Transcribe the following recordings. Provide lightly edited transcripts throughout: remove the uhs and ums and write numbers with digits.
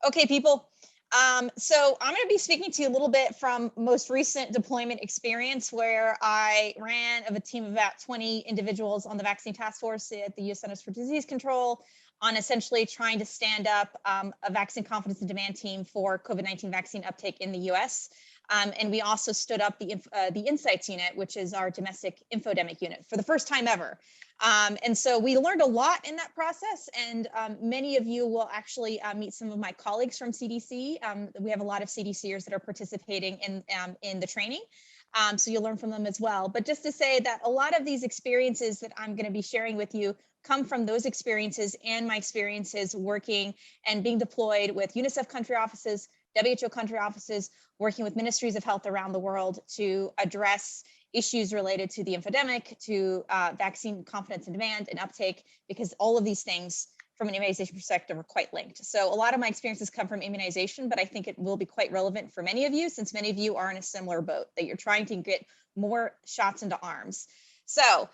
Okay, people. So I'm going to be speaking to you a little bit from most recent deployment experience where I ran of a team of about 20 individuals on the vaccine task force at the U.S. Centers for Disease Control on essentially trying to stand up a vaccine confidence and demand team for COVID-19 vaccine uptake in the U.S. And we also stood up the Insights unit, which is our domestic infodemic unit for the first time ever. And so we learned a lot in that process, and many of you will actually meet some of my colleagues from CDC. We have a lot of CDCers that are participating in the training, so you'll learn from them as well. But just to say that a lot of these experiences that I'm going to be sharing with you come from those experiences and my experiences working and being deployed with UNICEF country offices, WHO country offices, working with ministries of health around the world to address issues related to the infodemic, to vaccine confidence and demand and uptake, because all of these things from an immunization perspective are quite linked. So a lot of my experiences come from immunization, but I think it will be quite relevant for many of you, since many of you are in a similar boat, that you're trying to get more shots into arms. So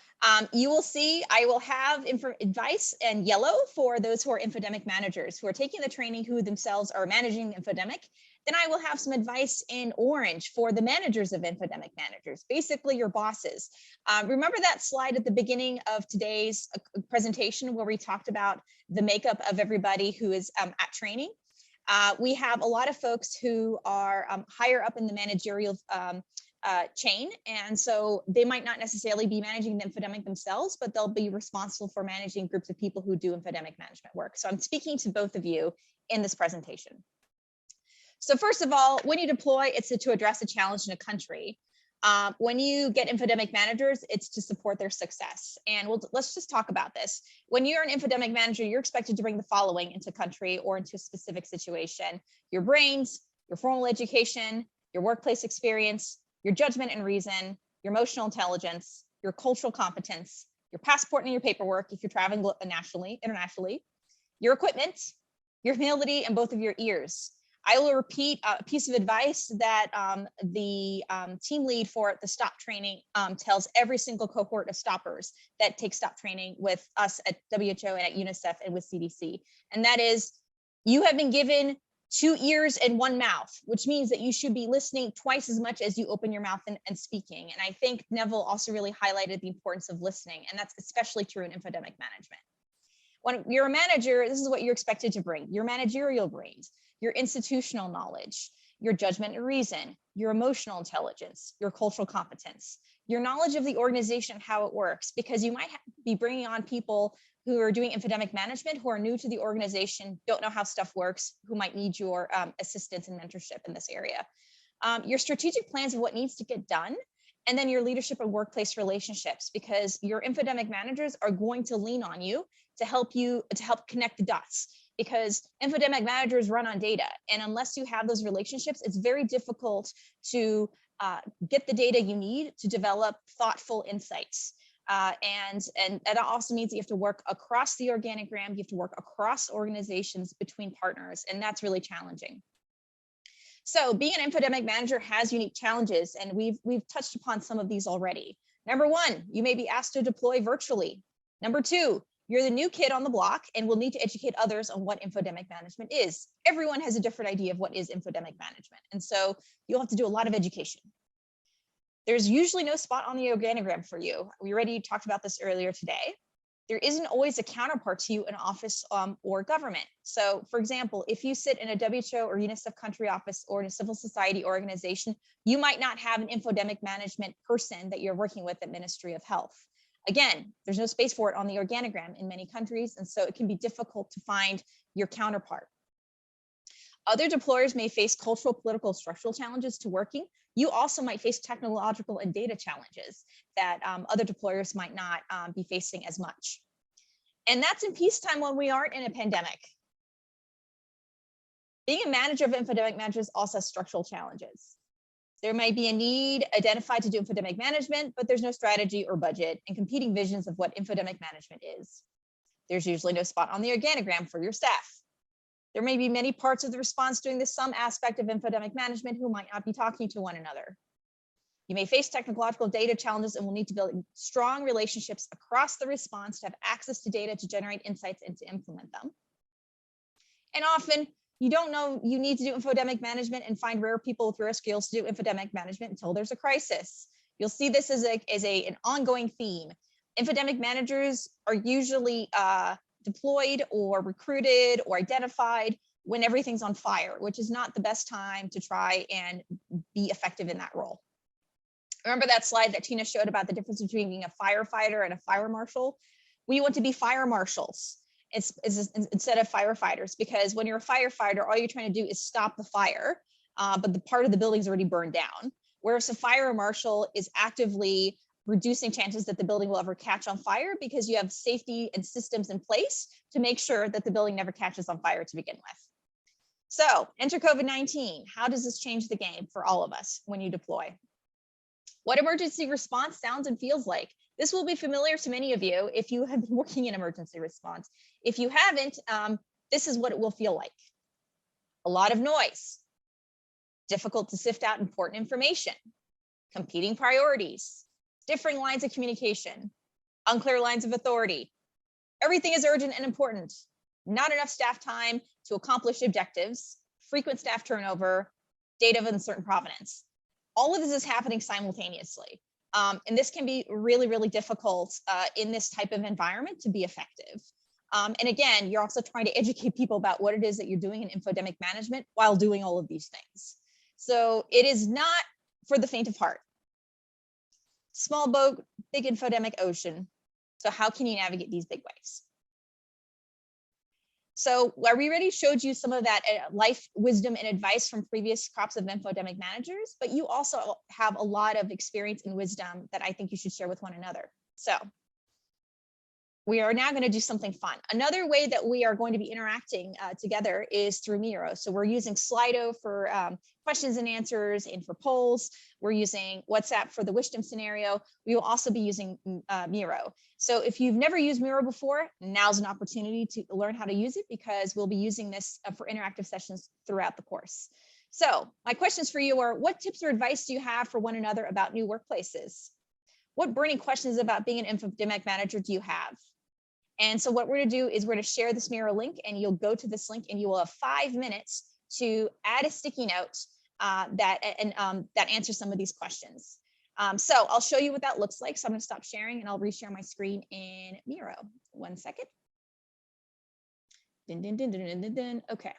you will see, I will have advice in yellow for those who are infodemic managers who are taking the training, who themselves are managing the infodemic. Then I will have some advice in orange for the managers of infodemic managers, basically your bosses. Remember that slide at the beginning of today's presentation where we talked about the makeup of everybody who is at training? We have a lot of folks who are higher up in the managerial chain. And so they might not necessarily be managing the infodemic themselves, but they'll be responsible for managing groups of people who do infodemic management work. So I'm speaking to both of you in this presentation. So first of all, when you deploy, it's to address a challenge in a country. When you get infodemic managers, it's to support their success. And let's just talk about this. When you're an infodemic manager, you're expected to bring the following into country or into a specific situation: your brains, your formal education, your workplace experience, your judgment and reason, your emotional intelligence, your cultural competence, your passport and your paperwork if you're traveling internationally, your equipment, your humility, and both of your ears. I will repeat a piece of advice that the team lead for the STOP training tells every single cohort of stoppers that take STOP training with us at WHO and at UNICEF and with CDC. And that is, you have been given 2 ears and 1 mouth, which means that you should be listening twice as much as you open your mouth and speaking. And I think Neville also really highlighted the importance of listening, and that's especially true in infodemic management. When you're a manager, this is what you're expected to bring: your managerial brains, your institutional knowledge, your judgment and reason, your emotional intelligence, your cultural competence, your knowledge of the organization and how it works, because you might be bringing on people who are doing infodemic management, who are new to the organization, don't know how stuff works, who might need your assistance and mentorship in this area. Your strategic plans of what needs to get done, and then your leadership and workplace relationships, because your infodemic managers are going to lean on you to help connect the dots, because infodemic managers run on data. And unless you have those relationships, it's very difficult to get the data you need to develop thoughtful insights. And that also means that you have to work across the organogram, you have to work across organizations between partners, and that's really challenging. So being an infodemic manager has unique challenges, and we've touched upon some of these already. Number 1, you may be asked to deploy virtually. Number 2, you're the new kid on the block and will need to educate others on what infodemic management is. Everyone has a different idea of what is infodemic management, and so you'll have to do a lot of education. There's usually no spot on the organogram for you. We already talked about this earlier today. There isn't always a counterpart to you in office or government. So for example, if you sit in a WHO or UNICEF country office or in a civil society organization, you might not have an infodemic management person that you're working with at Ministry of Health. Again, there's no space for it on the organogram in many countries, and so it can be difficult to find your counterpart. Other deployers may face cultural, political, structural challenges to working. You also might face technological and data challenges that other deployers might not be facing as much. And that's in peacetime when we aren't in a pandemic. Being a manager of infodemic managers also has structural challenges. There might be a need identified to do infodemic management, but there's no strategy or budget and competing visions of what infodemic management is. There's usually no spot on the organogram for your staff. There may be many parts of the response doing some aspect of infodemic management who might not be talking to one another. You may face technological data challenges and will need to build strong relationships across the response to have access to data to generate insights and to implement them. And often You don't know you need to do infodemic management and find rare people with rare skills to do infodemic management until there's a crisis. You'll see this as an ongoing theme. Infodemic managers are usually deployed or recruited or identified when everything's on fire, which is not the best time to try and be effective in that role. Remember that slide that Tina showed about the difference between being a firefighter and a fire marshal? We want to be fire marshals instead of firefighters, because when you're a firefighter, all you're trying to do is stop the fire, but the part of the building's already burned down. Whereas a fire marshal is actively reducing chances that the building will ever catch on fire, because you have safety and systems in place to make sure that the building never catches on fire to begin with. So enter COVID-19. How does this change the game for all of us when you deploy? What emergency response sounds and feels like? This will be familiar to many of you if you have been working in emergency response. If you haven't, this is what it will feel like. A lot of noise, difficult to sift out important information, competing priorities, differing lines of communication, unclear lines of authority. Everything is urgent and important. Not enough staff time to accomplish objectives, frequent staff turnover, data of uncertain provenance. All of this is happening simultaneously. And this can be really, really difficult in this type of environment to be effective. And again, you're also trying to educate people about what it is that you're doing in infodemic management while doing all of these things. So it is not for the faint of heart. Small boat, big infodemic ocean. So how can you navigate these big waves? So I already showed you some of that life wisdom and advice from previous crops of infodemic managers, but you also have a lot of experience and wisdom that I think you should share with one another. So we are now going to do something fun. Another way that we are going to be interacting together is through Miro. So we're using Slido for questions and answers and for polls. We're using WhatsApp for the wisdom scenario. We will also be using Miro. So if you've never used Miro before, now's an opportunity to learn how to use it, because we'll be using this for interactive sessions throughout the course. So my questions for you are, what tips or advice do you have for one another about new workplaces? What burning questions about being an infodemic manager do you have? And so what we're going to do is we're going to share this Miro link, and you'll go to this link and you will have 5 minutes to add a sticky note that answers some of these questions. So I'll show you what that looks like. So I'm going to stop sharing and I'll reshare my screen in Miro. 1 second. Okay.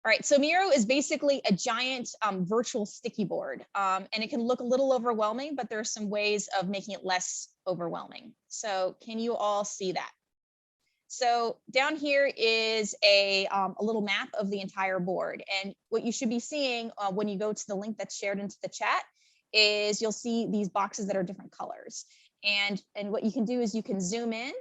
All right, so Miro is basically a giant virtual sticky board, and it can look a little overwhelming, but there are some ways of making it less overwhelming. So can you all see that? So down here is a little map of the entire board, and what you should be seeing when you go to the link that's shared into the chat is you'll see these boxes that are different colors. And what you can do is you can zoom in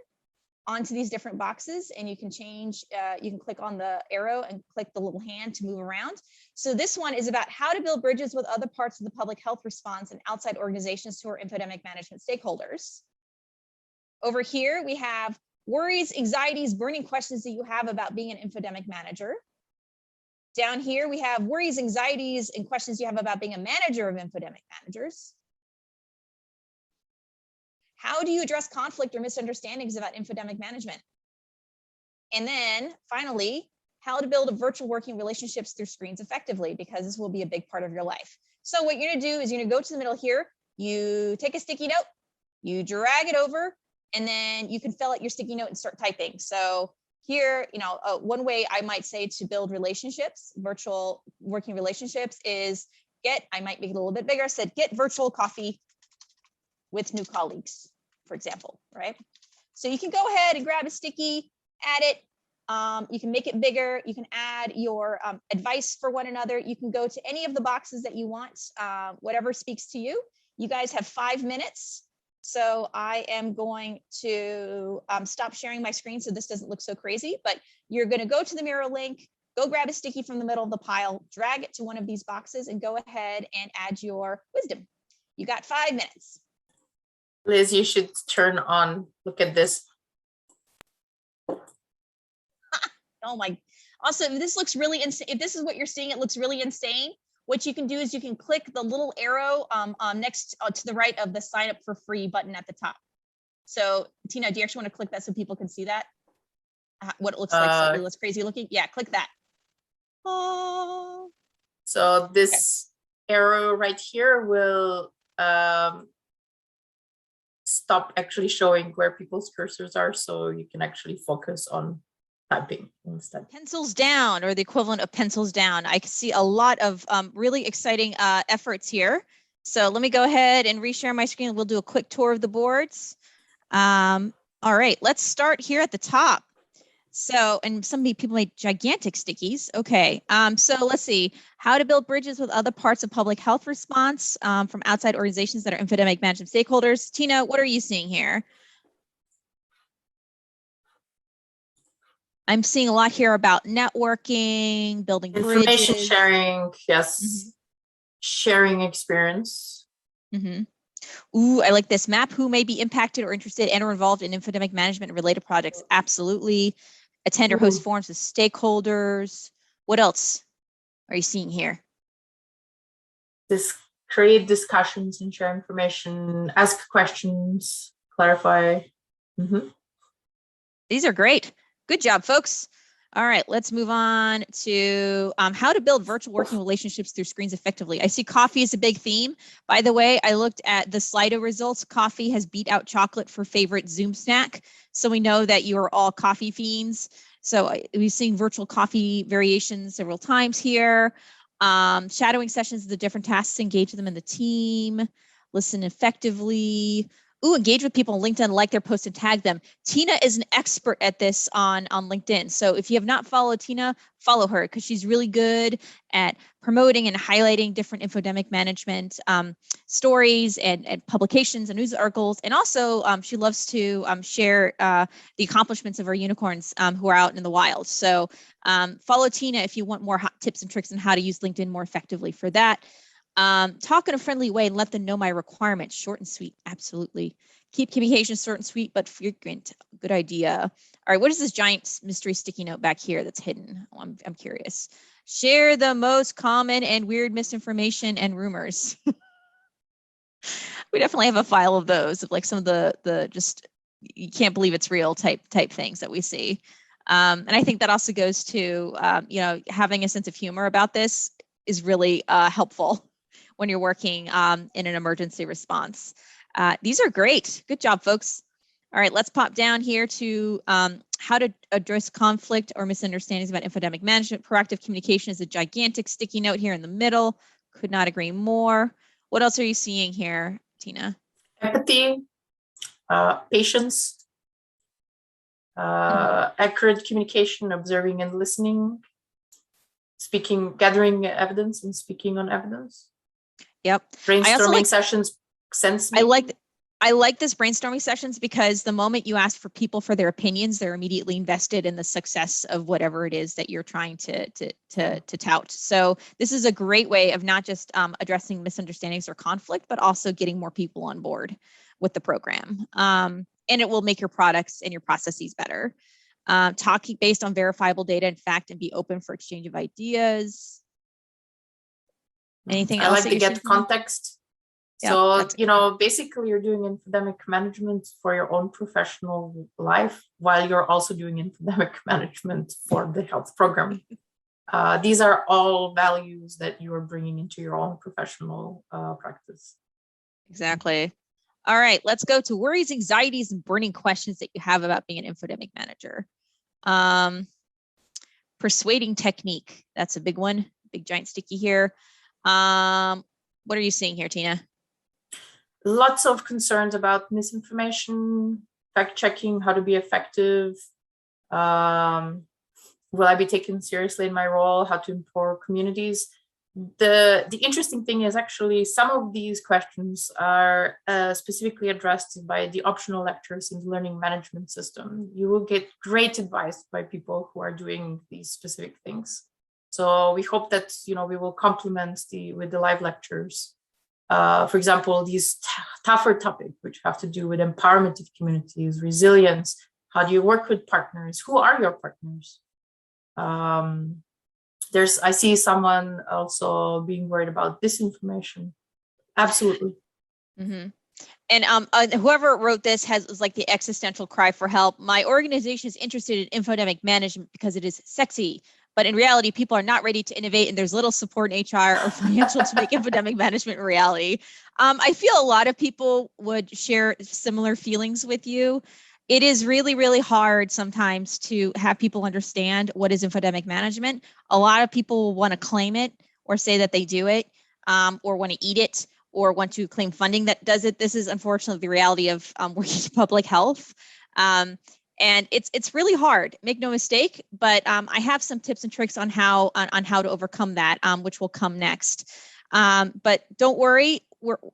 onto these different boxes, and you can change, you can click on the arrow and click the little hand to move around. So this one is about how to build bridges with other parts of the public health response and outside organizations who are infodemic management stakeholders. Over here, we have worries, anxieties, burning questions that you have about being an infodemic manager. Down here, we have worries, anxieties, and questions you have about being a manager of infodemic managers. How do you address conflict or misunderstandings about infodemic management? And then finally, how to build virtual working relationships through screens effectively, because this will be a big part of your life. So what you're gonna do is you're gonna go to the middle here, you take a sticky note, you drag it over, and then you can fill out your sticky note and start typing. So here, one way I might say to build relationships, virtual working relationships, is I might make it a little bit bigger, said get virtual coffee with new colleagues, for example, right? So you can go ahead and grab a sticky, add it. You can make it bigger. You can add your advice for one another. You can go to any of the boxes that you want, whatever speaks to you. You guys have 5 minutes. So I am going to stop sharing my screen so this doesn't look so crazy, but you're going to go to the Miro link, go grab a sticky from the middle of the pile, drag it to one of these boxes, and go ahead and add your wisdom. You got 5 minutes. Liz, you should turn on, look at this. Oh my, also, if this looks really insane, if this is what you're seeing, it looks really insane. What you can do is you can click the little arrow next to the right of the sign up for free button at the top. So Tina, do you actually want to click that so people can see that? what it looks like, slightly less crazy looking? Yeah, click that. Oh. So this arrow right here will stop actually showing where people's cursors are, so you can actually focus on typing instead. Pencils down, or the equivalent of pencils down. I can see a lot of really exciting efforts here. So let me go ahead and reshare my screen. We'll do a quick tour of the boards. All right, let's start here at the top. So, and some people made gigantic stickies. Okay, so let's see. How to build bridges with other parts of public health response from outside organizations that are infodemic management stakeholders. Tina, what are you seeing here? I'm seeing a lot here about networking, building information bridges. sharing, yes, sharing experience. Ooh, I like this. Map who may be impacted or interested and or involved in infodemic management and related projects. Absolutely. Attend or host forums with stakeholders. What else are you seeing here? Create discussions and share information, ask questions, clarify. These are great. Good job, folks. All right, let's move on to how to build virtual working relationships through screens effectively. I see coffee is a big theme. By the way, I looked at the Slido results. Coffee has beat out chocolate for favorite Zoom snack. So we know that you are all coffee fiends. So we've seen virtual coffee variations several times here. Shadowing sessions, the different tasks, engage them in the team, listen effectively. Ooh, engage with people on LinkedIn, like their posts and tag them. Tina is an expert at this on LinkedIn. So if you have not followed Tina, follow her because she's really good at promoting and highlighting different infodemic management stories and publications and news articles. And also she loves to share the accomplishments of our unicorns who are out in the wild. So follow Tina if you want more hot tips and tricks on how to use LinkedIn more effectively for that. Talk in a friendly way and let them know my requirements. Short and sweet. Absolutely. Keep communications short and sweet, but frequent. Good idea. All right. What is this giant mystery sticky note back here that's hidden? Oh, I'm curious. Share the most common and weird misinformation and rumors. We definitely have a file of those, of like some of the just you can't believe it's real type things that we see. And I think that also goes to having a sense of humor about this is really helpful when you're working in an emergency response. These are great. Good job, folks. All right, let's pop down here to how to address conflict or misunderstandings about infodemic management. Proactive communication is a gigantic sticky note here in the middle. Could not agree more. What else are you seeing here, Tina? Empathy, patience, accurate communication, observing and listening, gathering evidence and speaking on evidence. Yep. Brainstorming sessions, sense making. I like this brainstorming sessions because the moment you ask for people for their opinions, they're immediately invested in the success of whatever it is that you're trying to tout. So this is a great way of not just addressing misunderstandings or conflict, but also getting more people on board with the program. And it will make your products and your processes better. Talking based on verifiable data and fact, and be open for exchange of ideas. Anything else? I like to get context. So, basically you're doing infodemic management for your own professional life while you're also doing infodemic management for the health program. These are all values that you are bringing into your own professional practice. Exactly. All right, let's go to worries, anxieties, and burning questions that you have about being an infodemic manager. Persuading technique. That's a big one. Big giant sticky here. What are you seeing here, Tina? Lots of concerns about misinformation, fact checking, how to be effective. Will I be taken seriously in my role? How to empower communities? The interesting thing is actually some of these questions are specifically addressed by the optional lectures in the learning management system. You will get great advice by people who are doing these specific things. So we hope that we will complement with the live lectures. For example, these tougher topics which have to do with empowerment of communities, resilience. How do you work with partners? Who are your partners? I see someone also being worried about disinformation. Absolutely. And whoever wrote this was like the existential cry for help. My organization is interested in infodemic management because it is sexy. But in reality, people are not ready to innovate, and there's little support in HR or financial to make infodemic management a reality. I feel a lot of people would share similar feelings with you. It is really, really hard sometimes to have people understand what is infodemic management. A lot of people want to claim it or say that they do it, or want to eat it, or want to claim funding that does it. This is unfortunately the reality of working in public health. And it's really hard, make no mistake, but I have some tips and tricks on how to overcome that, which will come next. But don't worry,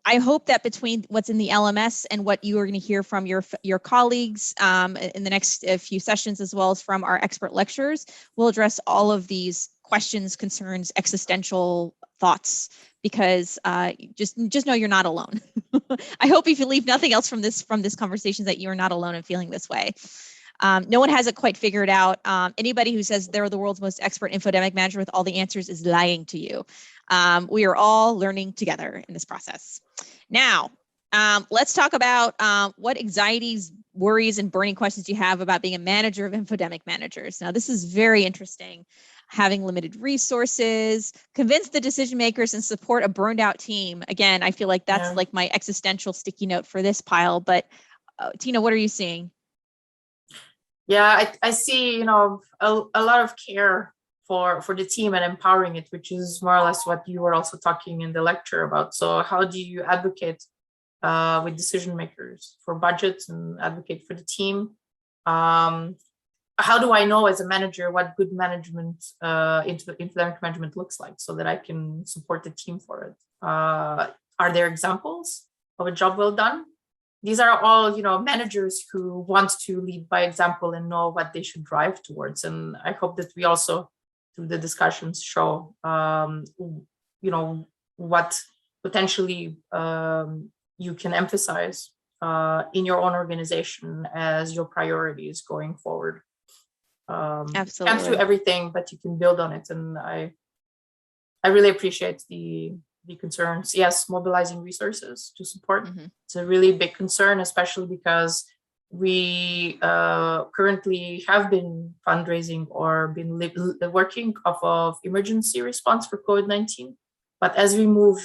I hope that between what's in the LMS and what you are going to hear from your colleagues in the next few sessions, as well as from our expert lecturers, we'll address all of these questions, concerns, existential thoughts, because just know you're not alone. I hope if you leave nothing else from this conversation, that you are not alone in feeling this way. No one has it quite figured out. Anybody who says they're the world's most expert infodemic manager with all the answers is lying to you. We are all learning together in this process. Now, let's talk about what anxieties, worries, and burning questions you have about being a manager of infodemic managers. Now, this is very interesting. Having limited resources, convince the decision makers, and support a burned out team. Again, I feel like that's like my existential sticky note for this pile. But Tina, what are you seeing? Yeah, I see, a lot of care for the team and empowering it, which is more or less what you were also talking in the lecture about. So how do you advocate with decision makers for budgets and advocate for the team? How do I know as a manager what good management, infodemic management looks like, so that I can support the team for it? Are there examples of a job well done? These are all, managers who want to lead by example and know what they should drive towards. And I hope that we also, through the discussions, show, what potentially you can emphasize in your own organization as your priorities going forward. Absolutely. Can't do everything, but you can build on it. And I really appreciate the concerns. Yes, mobilizing resources to support. It's a really big concern, especially because we currently have been fundraising or been working off of emergency response for COVID-19. But as we move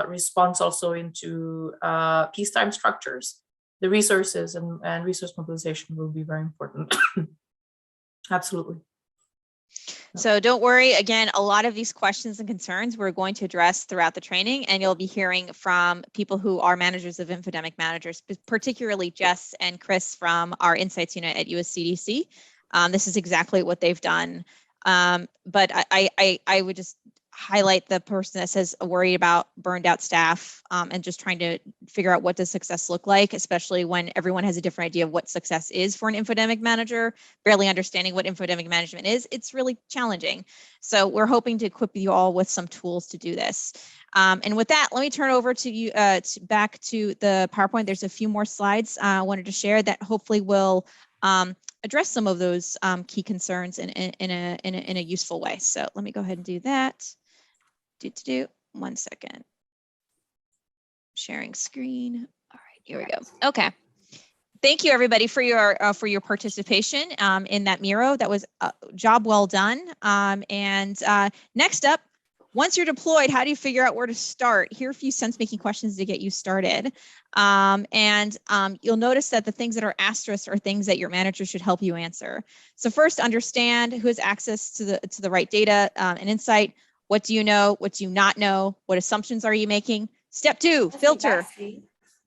response also into peacetime structures, the resources and resource mobilization will be very important. Absolutely. So don't worry. Again, a lot of these questions and concerns we're going to address throughout the training, and you'll be hearing from people who are managers of infodemic managers, particularly Jess and Chris from our Insights unit at USCDC. This is exactly what they've done. But I would just highlight the person that says worried about burned out staff, and just trying to figure out what does success look like, especially when everyone has a different idea of what success is for an infodemic manager, barely understanding what infodemic management is. It's really challenging. So we're hoping to equip you all with some tools to do this. And with that, let me turn over to you back to the PowerPoint. There's a few more slides I wanted to share that hopefully will address some of those key concerns in a useful way. So let me go ahead and do that. 1 second. Sharing screen. All right, here we go. Okay. Thank you, everybody, for your participation in that Miro. That was a job well done. Next up, once you're deployed, how do you figure out where to start? Here are a few sense-making questions to get you started. You'll notice that the things that are asterisks are things that your manager should help you answer. So first, understand who has access to the right data and insight. What do you know? What do you not know? What assumptions are you making? Step 2, filter.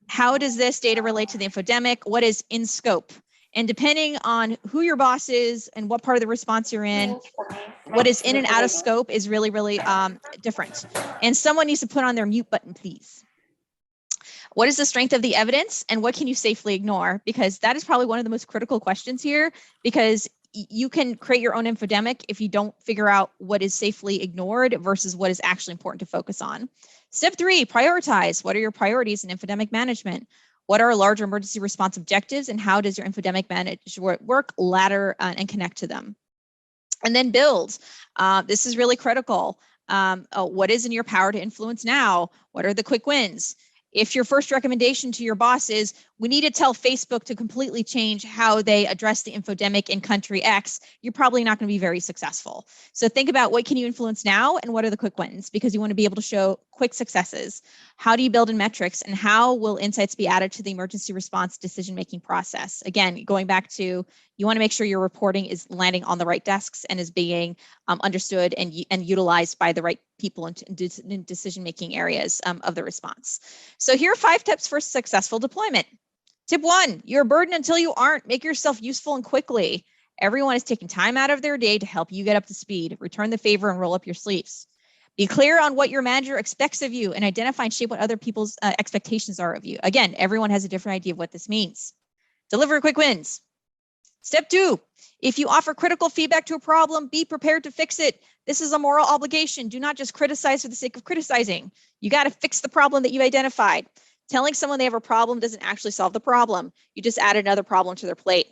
How does this data relate to the infodemic? What is in scope? And depending on who your boss is and what part of the response you're in, what is in and out of scope is really, really different. And someone needs to put on their mute button, please. What is the strength of the evidence, and what can you safely ignore? Because that is probably one of the most critical questions here, because you can create your own infodemic if you don't figure out what is safely ignored versus what is actually important to focus on. Step 3, prioritize. What are your priorities in infodemic management? What are larger emergency response objectives, and how does your infodemic management work, ladder, and connect to them? And then build. This is really critical. What is in your power to influence now? What are the quick wins? If your first recommendation to your boss is, we need to tell Facebook to completely change how they address the infodemic in country X, you're probably not going to be very successful. So think about what can you influence now and what are the quick wins, because you want to be able to show quick successes. How do you build in metrics, and how will insights be added to the emergency response decision-making process? Again, going back to, you want to make sure your reporting is landing on the right desks and is being understood and utilized by the right people in decision-making areas of the response. So here are 5 tips for successful deployment. Tip 1, you're a burden until you aren't. Make yourself useful and quickly. Everyone is taking time out of their day to help you get up to speed. Return the favor and roll up your sleeves. Be clear on what your manager expects of you and identify and shape what other people's expectations are of you. Again, everyone has a different idea of what this means. Deliver quick wins. Step 2, if you offer critical feedback to a problem, be prepared to fix it. This is a moral obligation. Do not just criticize for the sake of criticizing. You got to fix the problem that you identified. Telling someone they have a problem doesn't actually solve the problem. You just add another problem to their plate.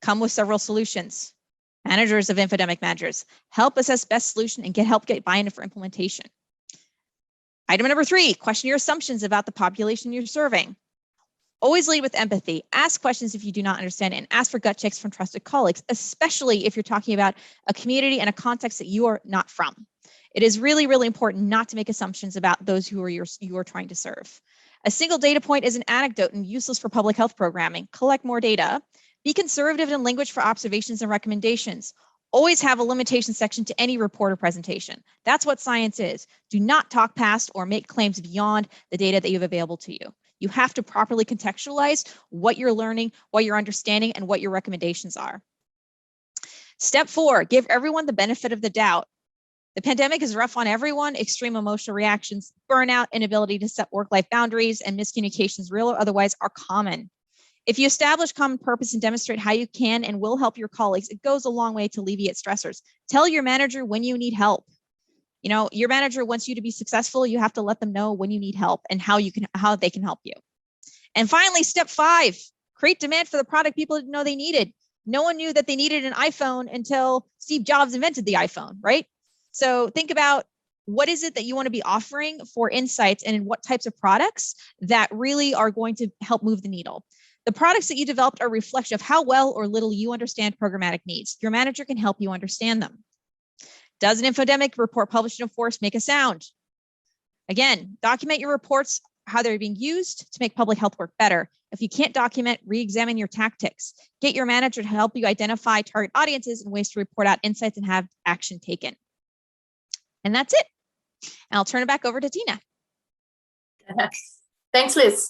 Come with several solutions. Managers of infodemic managers, help assess best solution and help get buy-in for implementation. Item number 3, question your assumptions about the population you're serving. Always lead with empathy. Ask questions if you do not understand, and ask for gut checks from trusted colleagues, especially if you're talking about a community and a context that you are not from. It is really, really important not to make assumptions about those who are you are trying to serve. A single data point is an anecdote and useless for public health programming. Collect more data. Be conservative in language for observations and recommendations. Always have a limitation section to any report or presentation. That's what science is. Do not talk past or make claims beyond the data that you have available to you. You have to properly contextualize what you're learning, what you're understanding, and what your recommendations are. Step 4, give everyone the benefit of the doubt. The pandemic is rough on everyone. Extreme emotional reactions, burnout, inability to set work-life boundaries, and miscommunications, real or otherwise, are common. If you establish common purpose and demonstrate how you can and will help your colleagues, it goes a long way to alleviate stressors. Tell your manager when you need help. You know, your manager wants you to be successful. You have to let them know when you need help and how they can help you. And finally, step 5, create demand for the product people didn't know they needed. No one knew that they needed an iPhone until Steve Jobs invented the iPhone, right? So think about, what is it that you want to be offering for insights, and in what types of products that really are going to help move the needle. The products that you developed are a reflection of how well or little you understand programmatic needs. Your manager can help you understand them. Does an infodemic report published in a force make a sound? Again, document your reports, how they're being used to make public health work better. If you can't document, re-examine your tactics. Get your manager to help you identify target audiences and ways to report out insights and have action taken. And that's it. And I'll turn it back over to Tina. Thanks, Liz.